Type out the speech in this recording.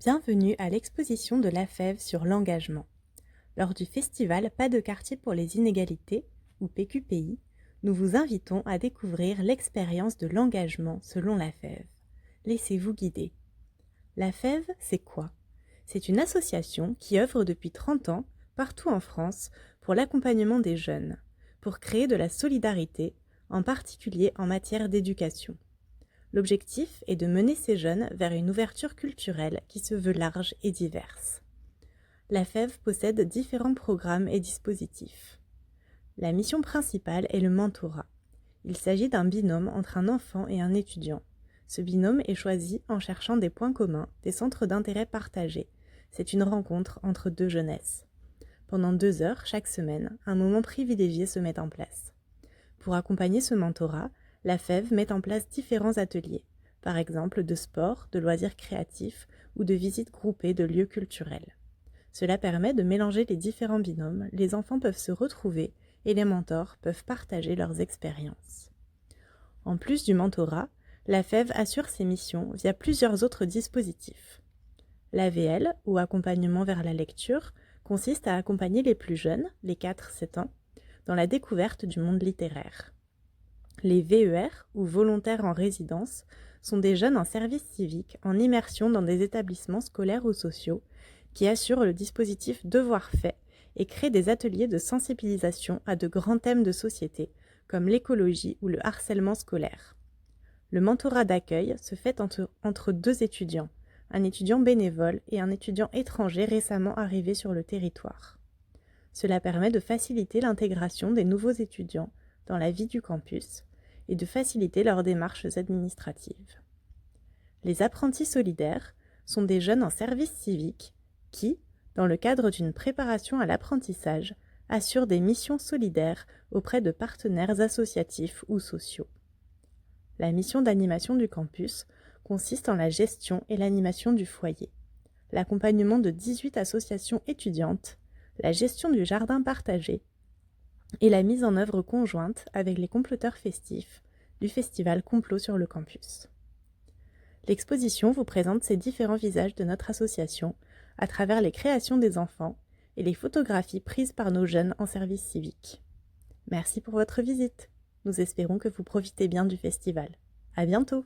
Bienvenue à l'exposition de la FEV sur l'engagement. Lors du festival Pas de quartier pour les inégalités, ou PQPI, nous vous invitons à découvrir l'expérience de l'engagement selon la FEV. Laissez-vous guider. La FEV, c'est quoi? C'est une association qui œuvre depuis 30 ans, partout en France, pour l'accompagnement des jeunes, pour créer de la solidarité, en particulier en matière d'éducation. L'objectif est de mener ces jeunes vers une ouverture culturelle qui se veut large et diverse. La FEV possède différents programmes et dispositifs. La mission principale est le mentorat. Il s'agit d'un binôme entre un enfant et un étudiant. Ce binôme est choisi en cherchant des points communs, des centres d'intérêt partagés. C'est une rencontre entre deux jeunesses. Pendant 2 heures chaque semaine, un moment privilégié se met en place. Pour accompagner ce mentorat, la FEV met en place différents ateliers, par exemple de sport, de loisirs créatifs ou de visites groupées de lieux culturels. Cela permet de mélanger les différents binômes, les enfants peuvent se retrouver et les mentors peuvent partager leurs expériences. En plus du mentorat, la FEV assure ses missions via plusieurs autres dispositifs. L'AVL, ou accompagnement vers la lecture, consiste à accompagner les plus jeunes, les 4-7 ans, dans la découverte du monde littéraire. Les VER, ou volontaires en résidence, sont des jeunes en service civique en immersion dans des établissements scolaires ou sociaux qui assurent le dispositif Devoirs faits et créent des ateliers de sensibilisation à de grands thèmes de société, comme l'écologie ou le harcèlement scolaire. Le mentorat d'accueil se fait entre 2 étudiants, un étudiant bénévole et un étudiant étranger récemment arrivé sur le territoire. Cela permet de faciliter l'intégration des nouveaux étudiants dans la vie du campus et de faciliter leurs démarches administratives. Les apprentis solidaires sont des jeunes en service civique qui, dans le cadre d'une préparation à l'apprentissage, assurent des missions solidaires auprès de partenaires associatifs ou sociaux. La mission d'animation du campus consiste en la gestion et l'animation du foyer, l'accompagnement de 18 associations étudiantes, la gestion du jardin partagé et la mise en œuvre conjointe avec les comploteurs festifs du festival Complot sur le campus. L'exposition vous présente ces différents visages de notre association à travers les créations des enfants et les photographies prises par nos jeunes en service civique. Merci pour votre visite. Nous espérons que vous profitez bien du festival. À bientôt!